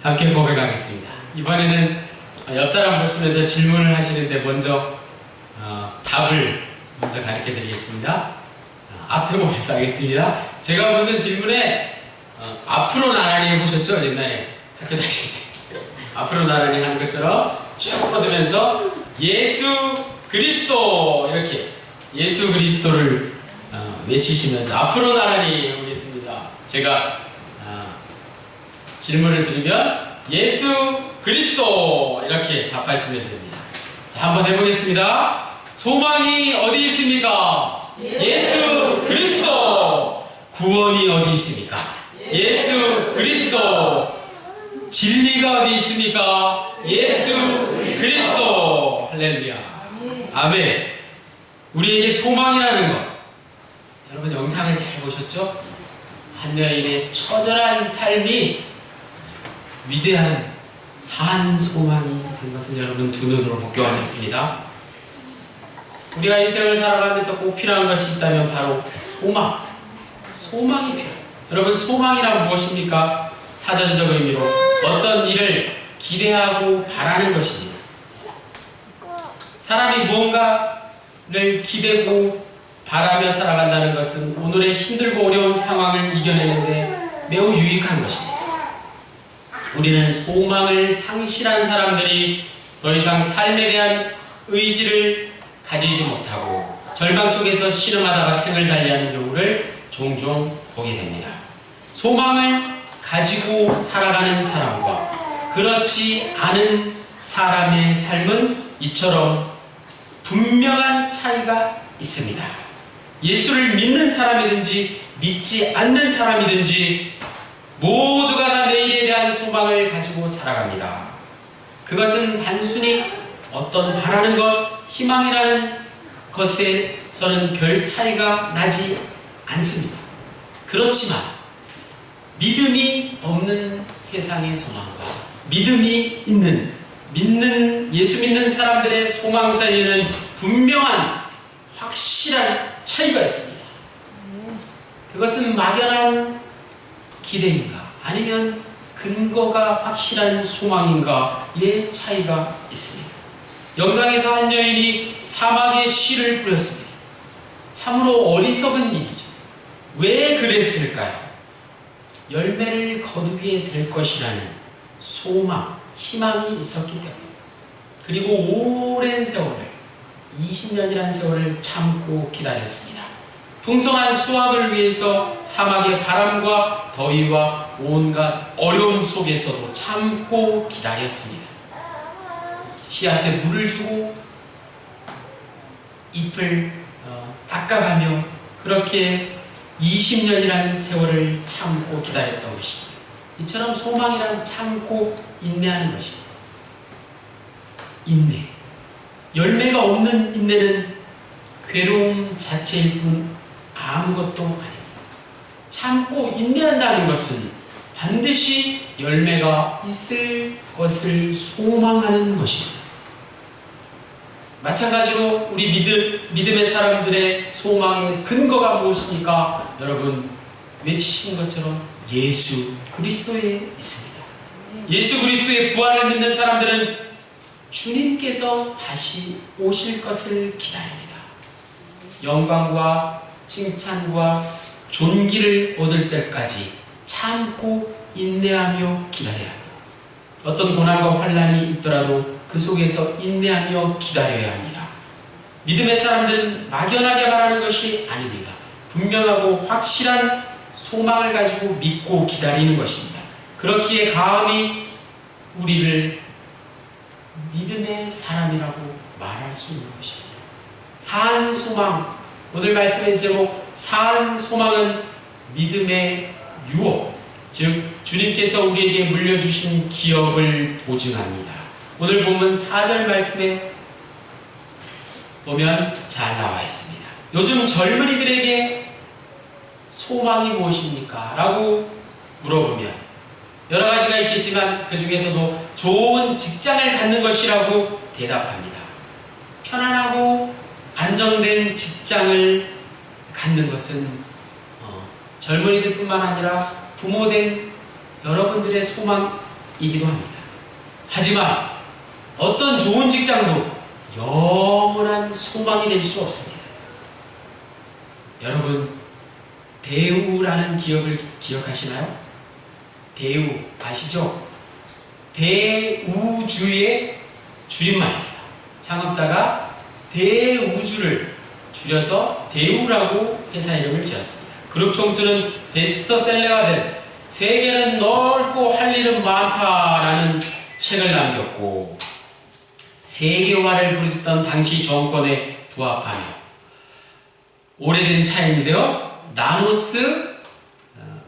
함께 고백하겠습니다. 이번에는 옆 사람 보시면서 질문을 하시는데 먼저 답을 먼저 가르쳐 드리겠습니다. 앞에 보면서 하겠습니다. 제가 묻는 질문에 앞으로 나란히 해보셨죠? 옛날에 학교 다닐 때 앞으로 나란히 하는 것처럼 쭉 뻗으면서 예수 그리스도 이렇게 예수 그리스도를 외치시면서 앞으로 나란히 해보겠습니다. 제가 질문을 드리면 예수 그리스도 이렇게 답하시면 됩니다. 자, 한번 해보겠습니다. 소망이 어디 있습니까? 예수 그리스도. 구원이 어디 있습니까? 예수 그리스도. 진리가 어디 있습니까? 예수 그리스도. 할렐루야. 아멘. 우리에게 소망이라는 것, 여러분 영상을 잘 보셨죠? 한 여인의 처절한 삶이 위대한 산 소망이 된 것을 여러분 두 눈으로 목격하셨습니다. 우리가 인생을 살아가면서 꼭 필요한 것이 있다면 바로 소망. 소망이 필요해요. 여러분, 소망이란 무엇입니까? 사전적 의미로 어떤 일을 기대하고 바라는 것입니다. 사람이 무언가를 기대고 바라며 살아간다는 것은 오늘의 힘들고 어려운 상황을 이겨내는데 매우 유익한 것입니다. 우리는 소망을 상실한 사람들이 더 이상 삶에 대한 의지를 가지지 못하고 절망 속에서 신음하다가 생을 달리하는 경우를 종종 보게 됩니다. 소망을 가지고 살아가는 사람과 그렇지 않은 사람의 삶은 이처럼 분명한 차이가 있습니다. 예수를 믿는 사람이든지 믿지 않는 사람이든지 모두가 다 내일에 대한 소망을 가지고 살아갑니다. 그것은 단순히 어떤 바라는 것, 희망이라는 것에서는 별 차이가 나지 않습니다. 그렇지만 믿음이 없는 세상의 소망과 믿음이 있는 예수 믿는 사람들의 소망 사이에는 분명한 확실한 차이가 있습니다. 그것은 막연한 기대인가 아니면 근거가 확실한 소망인가의 차이가 있습니다. 영상에서 한 여인이 사막에 씨를 뿌렸습니다. 참으로 어리석은 일이죠. 왜 그랬을까요? 열매를 거두게 될 것이라는 소망, 희망이 있었기 때문에. 그리고 오랜 세월을 20년이라는 세월을 참고 기다렸습니다. 풍성한 수확을 위해서 사막의 바람과 더위와 온갖 어려움 속에서도 참고 기다렸습니다. 씨앗에 물을 주고 잎을 닦아가며 그렇게 20년이라는 세월을 참고 기다렸던 것입니다. 이처럼 소망이란 참고 인내하는 것입니다. 인내. 열매가 없는 인내는 괴로움 자체일 뿐 아무것도 아닙니다. 참고 인내한다는 것은 반드시 열매가 있을 것을 소망하는 것입니다. 마찬가지로 우리 믿음의 사람들의 소망의 근거가 무엇입니까? 여러분 외치신 것처럼 예수 그리스도에 있습니다. 예수 그리스도의 부활을 믿는 사람들은 주님께서 다시 오실 것을 기다립니다. 영광과 칭찬과 존귀를 얻을 때까지 참고 인내하며 기다려야 합니다. 어떤 고난과 환난이 있더라도 그 속에서 인내하며 기다려야 합니다. 믿음의 사람들은 막연하게 말하는 것이 아닙니다. 분명하고 확실한 소망을 가지고 믿고 기다리는 것입니다. 그렇기에 감히 우리를 믿음의 사람이라고 말할 수 있는 것입니다. 산 소망, 오늘 말씀의 제목 산 소망은 믿음의 유업, 즉 주님께서 우리에게 물려주신 기업을 보증합니다. 오늘 본문 4절 말씀에 보면 잘 나와 있습니다. 요즘 젊은이들에게 소망이 무엇입니까? 라고 물어보면 여러 가지가 있겠지만 그 중에서도 좋은 직장을 갖는 것이라고 대답합니다. 편안하고 안정된 직장을 갖는 것은 젊은이들 뿐만 아니라 부모된 여러분들의 이기도 합니다. 하지만 어떤 좋은 직장도 영원한 소망이 될 수 없습니다. 여러분, 대우라는 기업을 기억하시나요? 대우 아시죠? 대우주의 줄임말입니다. 창업자가 대우주를 줄여서 대우라고 회사 이름을 지었습니다. 그룹 총수는 베스트셀러가 된 세계는 넓고 할 일은 많다라는 책을 남겼고, 세계화를 부르짖던 당시 정권에 부합하며 오래된 차인데요, 라노스,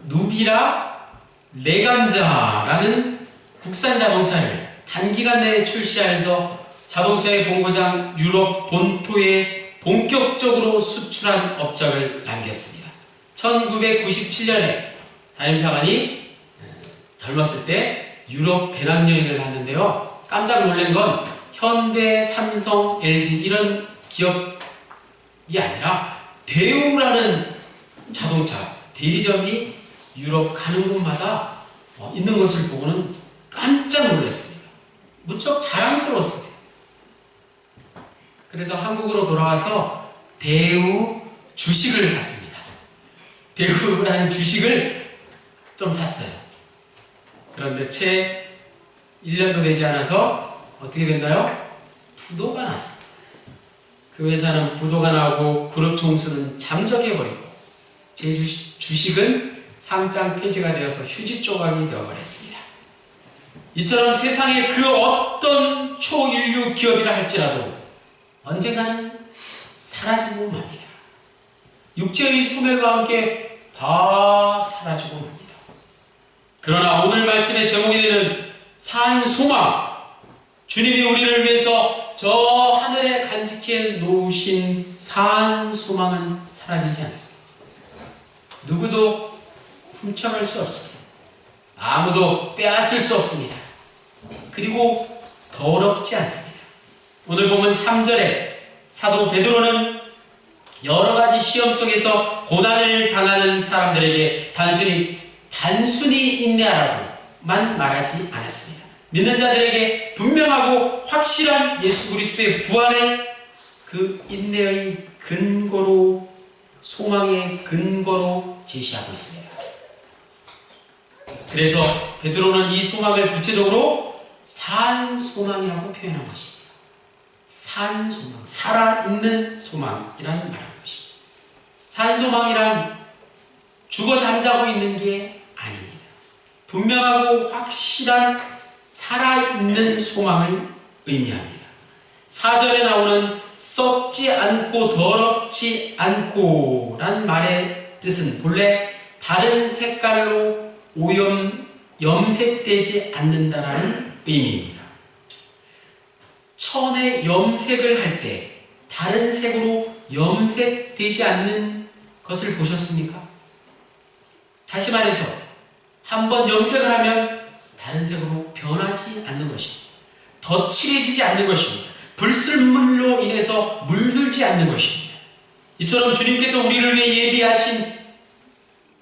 누비라, 레간자라는 국산 자동차를 단기간 내에 출시하여서 자동차의 본고장 유럽 본토에 본격적으로 수출한 업적을 남겼습니다. 1997년에 담임사관이 젊었을 때 유럽 배낭여행을 갔는데요, 깜짝 놀란 건 현대, 삼성, LG 이런 기업이 아니라 대우라는 자동차 대리점이 유럽 가는 곳마다 있는 것을 보고는 깜짝 놀랐습니다. 무척 자랑스러웠습니다. 그래서 한국으로 돌아와서 대우 주식을 샀습니다. 대우라는 주식을 좀 샀어요. 그런데 채 1년도 되지 않아서 어떻게 됐나요? 부도가 났습니다. 그 회사는 부도가 나고 그룹 총수는 잠적해버리고 제 주식은 상장 폐지가 되어서 휴지 조각이 되어버렸습니다. 이처럼 세상의 그 어떤 초인류 기업이라 할지라도 언젠가는 사라지고 맙니다. 육체의 소멸과 함께 다 사라지고 맙니다. 그러나 오늘 말씀의 제목이 되는 산 소망, 주님이 우리를 위해서 저 하늘에 간직해 놓으신 산 소망은 사라지지 않습니다. 누구도 훔쳐갈 수 없습니다. 아무도 빼앗을 수 없습니다. 그리고 더럽지 않습니다. 오늘 보면 3절에 사도 베드로는 여러 가지 시험 속에서 고난을 당하는 사람들에게 단순히 인내하라고만 말하지 않았습니다. 믿는 자들에게 분명하고 확실한 예수 그리스도의 부활을 그 인내의 근거로, 소망의 근거로 제시하고 있습니다. 그래서 베드로는 이 소망을 구체적으로 산소망이라고 표현한 것입니다. 산소망, 살아있는 소망이라는 말인 것입니다. 산소망이란 죽어 잠자고 있는 게 아닙니다. 분명하고 확실한 살아있는 소망을 의미합니다. 4절에 나오는 썩지 않고 더럽지 않고 란 말의 뜻은 본래 다른 색깔로 염색되지 않는다라는 의미입니다. 천에 염색을 할 때 다른 색으로 염색되지 않는 것을 보셨습니까? 다시 말해서 한번 염색을 하면 다른 색으로 변하지 않는 것입니다. 덧칠해지지 않는 것입니다. 불순물로 인해서 물들지 않는 것입니다. 이처럼 주님께서 우리를 위해 예비하신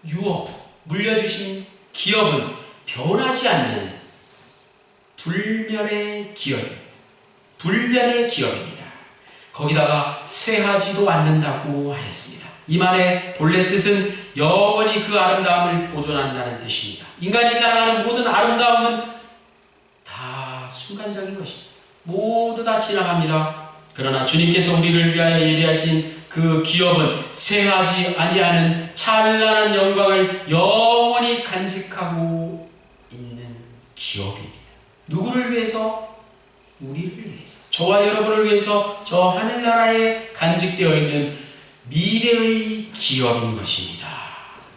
유업, 물려주신 기업은 변하지 않는 불변의 기업입니다. 거기다가 쇠하지도 않는다고 하였습니다. 이 말의 본래 뜻은 영원히 그 아름다움을 보존한다는 뜻입니다. 인간이 자랑하는 모든 아름다움은 다 순간적인 것입니다. 모두 다 지나갑니다. 그러나 주님께서 우리를 위하여 예비하신 그 기업은 쇠하지 아니하는 찬란한 영광을 영원히 간직하고 있는 기업입니다. 누구를 위해서? 우리를 위해서, 저와 여러분을 위해서 저 하늘나라에 간직되어 있는 미래의 기업인 것입니다.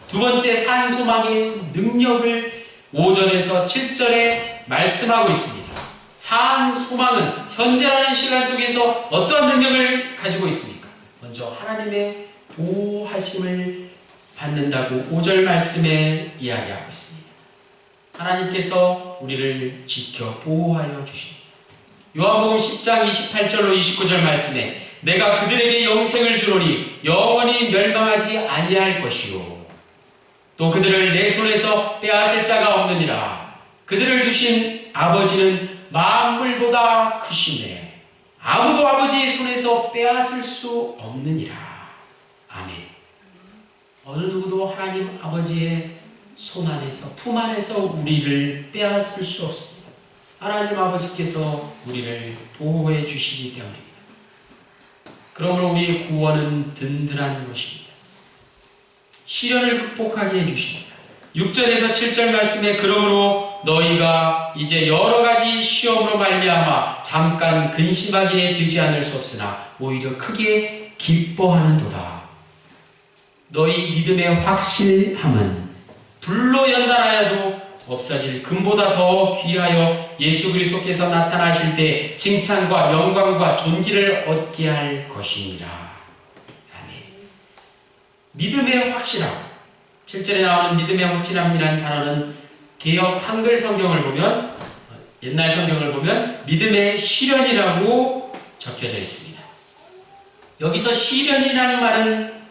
두 번째 산소망의 능력을 5절에서 7절에 말씀하고 있습니다. 산소망은 현재라는 시간 속에서 어떠한 능력을 가지고 있습니까? 먼저 하나님의 보호하심을 받는다고 5절 말씀에 이야기하고 있습니다. 하나님께서 우리를 지켜 보호하여 주십니다. 요한복음 10장 28절로 29절 말씀에 내가 그들에게 영생을 주노니 영원히 멸망하지 아니할 것이요 또 그들을 내 손에서 빼앗을 자가 없느니라. 그들을 주신 아버지는 만물보다 크시네. 아무도 아버지의 손에서 빼앗을 수 없느니라. 아멘. 어느 누구도 하나님 아버지의 손 안에서, 품 안에서 우리를 빼앗을 수 없습니다. 하나님 아버지께서 우리를 보호해 주시기 때문입니다. 그러므로 우리의 구원은 든든한 것입니다. 시련을 극복하게 해주십니다. 6절에서 7절 말씀에 그러므로 너희가 이제 여러 가지 시험으로 말미암아 잠깐 근심하기에 되지 않을 수 없으나 오히려 크게 기뻐하는도다. 너희 믿음의 확실함은 불로 연단하여도 없어질 금보다 더 귀하여 예수 그리스도께서 나타나실 때 칭찬과 영광과 존귀를 얻게 할 것이니라. 아멘. 믿음의 확실함. 7절에 나오는 믿음의 확실함이라는 단어는 개역 한글 성경을 보면, 옛날 성경을 보면 믿음의 시련이라고 적혀져 있습니다. 여기서 시련이라는 말은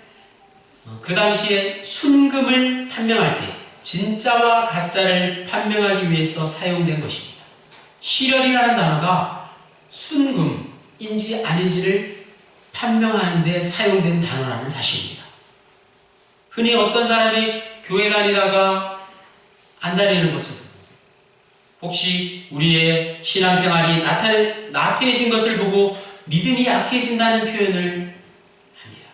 그 당시에 순금을 판명할 때 진짜와 가짜를 판명하기 위해서 사용된 것입니다. 시련이라는 단어가 순금인지 아닌지를 판명하는 데 사용된 단어라는 사실입니다. 흔히 어떤 사람이 교회 다니다가 안 다니는 것을, 혹시 우리의 신앙생활이 나태해진 것을 보고 믿음이 약해진다는 표현을 합니다.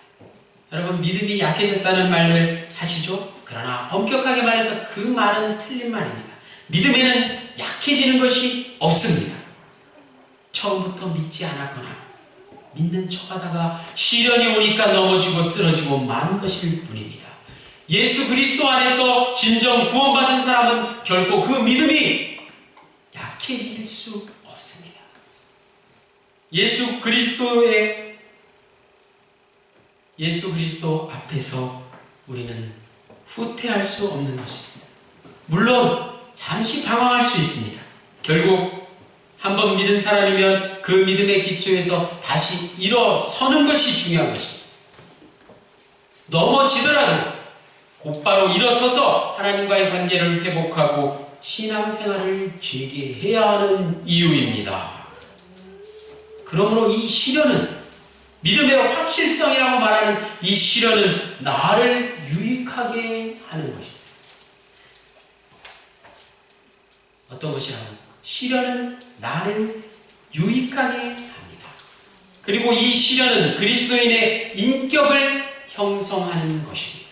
여러분, 믿음이 약해졌다는 말을 하시죠? 그러나 엄격하게 말해서 그 말은 틀린 말입니다. 믿음에는 약해지는 것이 없습니다. 처음부터 믿지 않았거나 믿는 척하다가 시련이 오니까 넘어지고 쓰러지고 만 것일 뿐입니다. 예수 그리스도 안에서 진정 구원받은 사람은 결코 그 믿음이 약해질 수 없습니다. 예수 그리스도 앞에서 우리는 후퇴할 수 없는 것입니다. 물론 잠시 방황할 수 있습니다. 결국 한번 믿은 사람이면 그 믿음의 기초에서 다시 일어서는 것이 중요한 것입니다. 넘어지더라도 곧바로 일어서서 하나님과의 관계를 회복하고 신앙생활을 재개해야 하는 이유입니다. 그러므로 이 시련은, 믿음의 확실성이라고 말하는 이 시련은 나를 유익하게 하는 것입니다. 어떤 것이라면 시련은 나를 유익하게 합니다. 그리고 이 시련은 그리스도인의 인격을 형성하는 것입니다.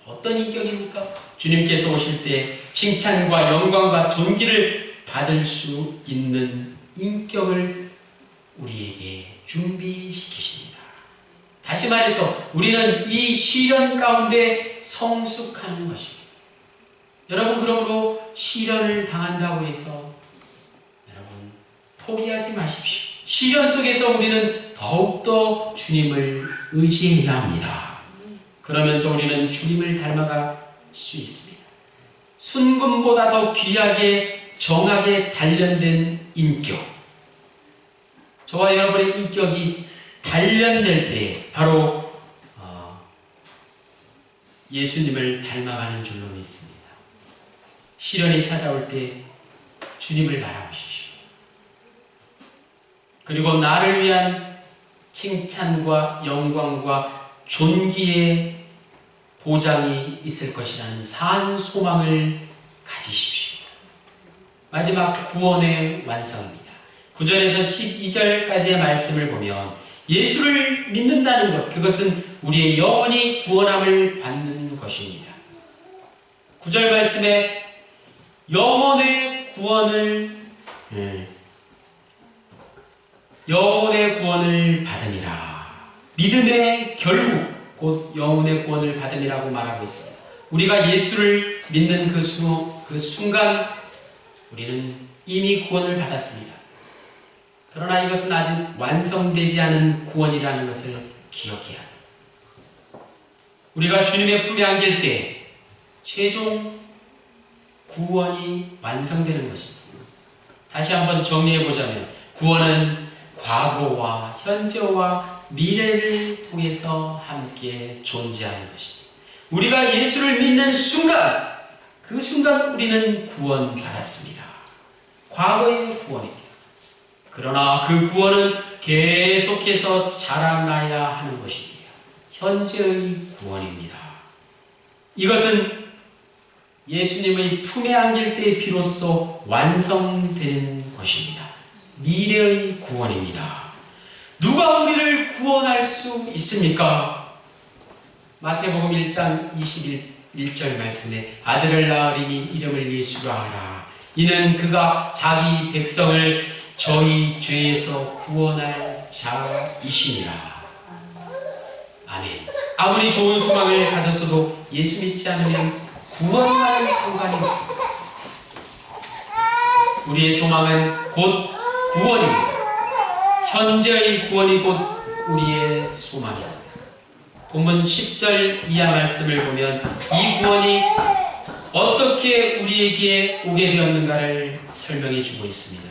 어떤 인격입니까? 주님께서 오실 때 칭찬과 영광과 존귀를 받을 수 있는 인격을 우리에게 준비시키십니다. 다시 말해서 우리는 이 시련 가운데 성숙하는 것입니다. 여러분, 그러므로 시련을 당한다고 해서 여러분 포기하지 마십시오. 시련 속에서 우리는 더욱더 주님을 의지해야 합니다. 그러면서 우리는 주님을 닮아갈 수 있습니다. 순금보다 더 귀하게 정하게 단련된 인격. 저와 여러분의 인격이 단련될 때 바로 예수님을 닮아가는 줄로 믿습니다. 시련이 찾아올 때 주님을 바라보십시오. 그리고 나를 위한 칭찬과 영광과 존귀의 보장이 있을 것이라는 산 소망을 가지십시오. 마지막 구원의 완성입니다. 9절에서 12절까지의 말씀을 보면 예수를 믿는다는 것, 그것은 우리의 영원히 구원함을 받는 것입니다. 9절 말씀에 영혼의 구원을 받으니라. 믿음의 결국 곧 영혼의 구원을 받으리라고 말하고 있습니다. 우리가 예수를 믿는 그 순간 우리는 이미 구원을 받았습니다. 그러나 이것은 아직 완성되지 않은 구원이라는 것을 기억해야 합니다. 우리가 주님의 품에 안길 때 최종 구원이 완성되는 것입니다. 다시 한번 정리해보자면 구원은 과거와 현재와 미래를 통해서 함께 존재하는 것입니다. 우리가 예수를 믿는 순간 그 순간 우리는 구원받았습니다. 과거의 구원입니다. 그러나 그 구원은 계속해서 자라나야 하는 것입니다. 현재의 구원입니다. 이것은 예수님의 품에 안길 때 비로소 완성되는 것입니다. 미래의 구원입니다. 누가 우리를 구원할 수 있습니까? 마태복음 1장 21절 말씀에 아들을 낳으리니 이름을 예수라 하라. 이는 그가 자기 백성을 저희 죄에서 구원할 자이시니라. 아멘. 아무리 좋은 소망을 가졌어도 예수 믿지 않으면 구원과는 상관이 없습니다. 우리의 소망은 곧 구원입니다. 현재의 구원이 곧 우리의 소망입니다. 본문 10절 이하 말씀을 보면 이 구원이 어떻게 우리에게 오게 되었는가를 설명해 주고 있습니다.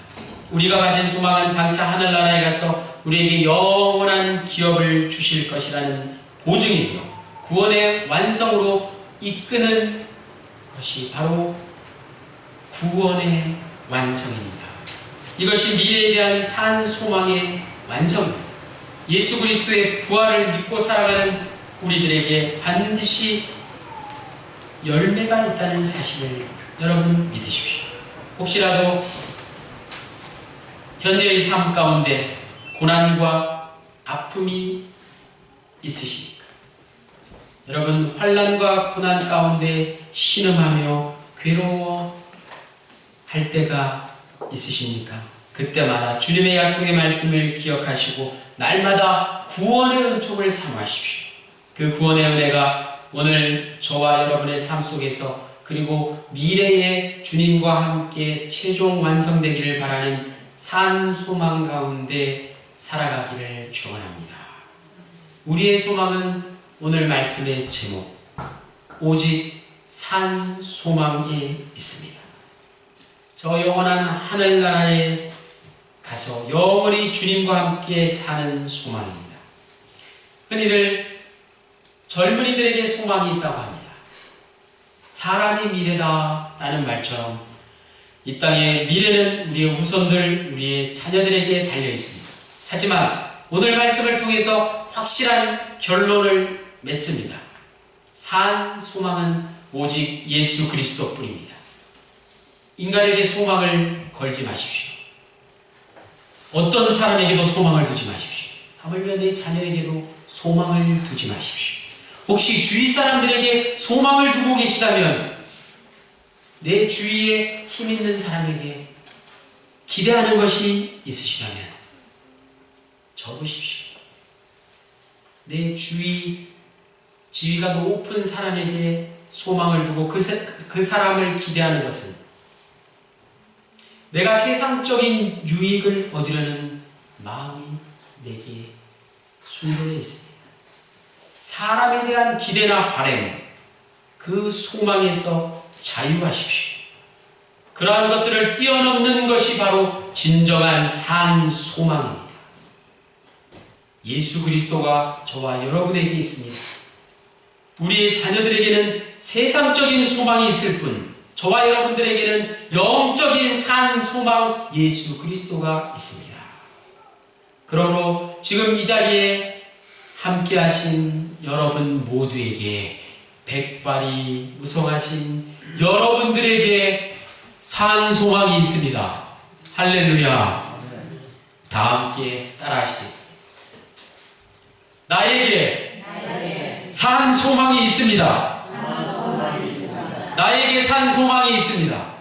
우리가 가진 소망은 장차 하늘나라에 가서 우리에게 영원한 기업을 주실 것이라는 보증이며 구원의 완성으로 이끄는 것이 바로 구원의 완성입니다. 이것이 미래에 대한 산 소망의 완성입니다. 예수 그리스도의 부활을 믿고 살아가는 우리들에게 반드시 열매가 있다는 사실을 여러분 믿으십시오. 혹시라도 현재의 삶 가운데 고난과 아픔이 있으십니까? 여러분 환난과 고난 가운데 신음하며 괴로워할 때가 있으십니까? 그때마다 주님의 약속의 말씀을 기억하시고 날마다 구원의 은총을 사모하십시오. 그 구원의 은혜가 오늘 저와 여러분의 삶 속에서 그리고 미래의 주님과 함께 최종 완성되기를 바라는 산 소망 가운데 살아가기를 축원합니다. 우리의 소망은 오늘 말씀의 제목 오직 산 소망에 있습니다. 저 영원한 하늘나라에 가서 영원히 주님과 함께 사는 소망입니다. 흔히들 젊은이들에게 소망이 있다고 합니다. 사람이 미래다라는 말처럼 이 땅의 미래는 우리의 후손들, 우리의 자녀들에게 달려 있습니다. 하지만 오늘 말씀을 통해서 확실한 결론을 맺습니다. 산 소망은 오직 예수 그리스도뿐입니다. 인간에게 소망을 걸지 마십시오. 어떤 사람에게도 소망을 두지 마십시오. 하물며 내 자녀에게도 소망을 두지 마십시오. 혹시 주위 사람들에게 소망을 두고 계시다면 내 주위에 힘 있는 사람에게 기대하는 것이 있으시다면 접으십시오. 내 지위가 높은 사람에게 소망을 두고 그 사람을 기대하는 것은 내가 세상적인 유익을 얻으려는 마음이 내게 숨겨져 있습니다. 사람에 대한 기대나 바람, 그 소망에서 자유하십시오. 그러한 것들을 뛰어넘는 것이 바로 진정한 산 소망입니다. 예수 그리스도가 저와 여러분에게 있습니다. 우리의 자녀들에게는 세상적인 소망이 있을 뿐 저와 여러분들에게는 영적인 산 소망 예수 그리스도가 있습니다. 그러므로 지금 이 자리에 함께 하신 여러분 모두에게 백발이 무성하신 여러분들에게 산 소망이 있습니다. 할렐루야. 다 함께 따라 하시겠습니다. 나에게 산 소망이 있습니다. 나에게 산 소망이 있습니다.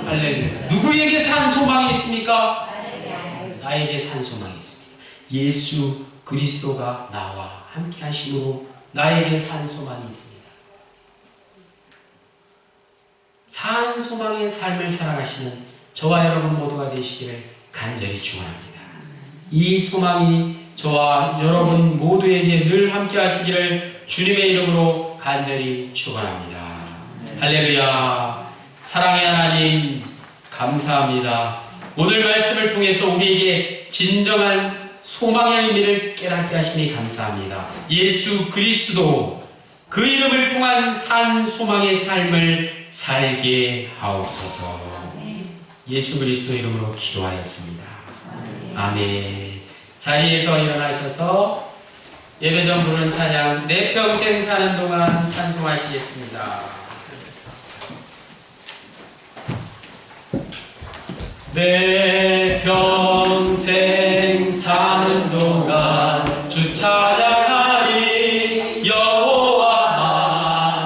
할렐루야. 누구에게 산 소망이 있습니까? 나에게 산 소망이 있습니다. 예수 그리스도가 나와 함께 하심으로 나에게 산 소망이 있습니다. 산 소망의 삶을 살아가시는 저와 여러분 모두가 되시기를 간절히 축원합니다. 이 소망이 저와 여러분 모두에게 늘 함께 하시기를 주님의 이름으로 간절히 축원합니다. 할렐루야. 사랑의 하나님 감사합니다. 오늘 말씀을 통해서 우리에게 진정한 소망의 의미를 깨닫게 하시니 감사합니다. 예수 그리스도 그 이름을 통한 산 소망의 삶을 살게 하옵소서. 예수 그리스도 이름으로 기도하였습니다. 아멘. 자리에서 일어나셔서 예배전 부르는 찬양 내 평생 사는 동안 찬송하시겠습니다. 내 평생 사는 동안 주 찬양하리. 여호와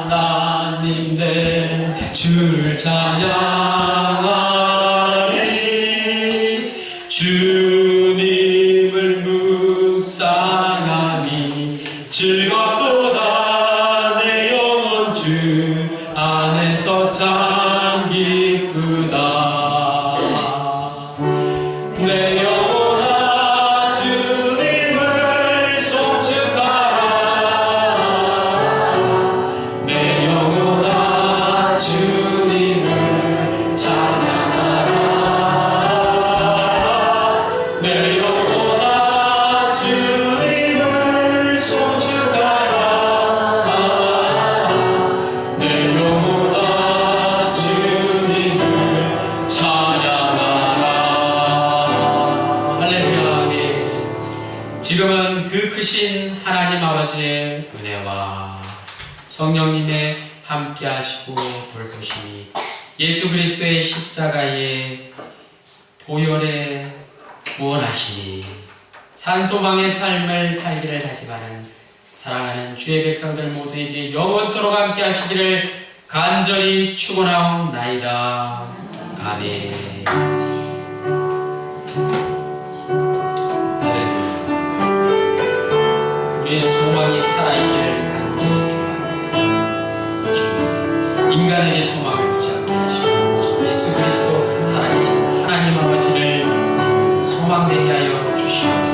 하나님 내 주를 찬양하리. 주님을 묵상하니 즐겁도다. 내 영혼 주 안에서 참 기쁘다. 내 영혼아 주님을 송축하라. 내 영혼아 주님을 찬양하라. 내 영혼아 주님을 송축하라. 내 영혼아 주님을 찬양하라. 지금은 그 크신 하나님 아버지의 은혜와 성령님의 함께 하시고 돌보심이 예수 그리스도의 십자가의 보혈의 구원하심이 산소망의 삶을 살기를 다짐하는 사랑하는 주의 백성들 모두에게 영원토록 함께 하시기를 간절히 축원하옵나이다. 아멘. 우리의 소망이 살아있기를 간절히 기도합니다. 인간에게 소망을 두지 않게 하시고 예수 그리스도 살아계신 하나님 아버지를 소망되게 하여 주시옵소서.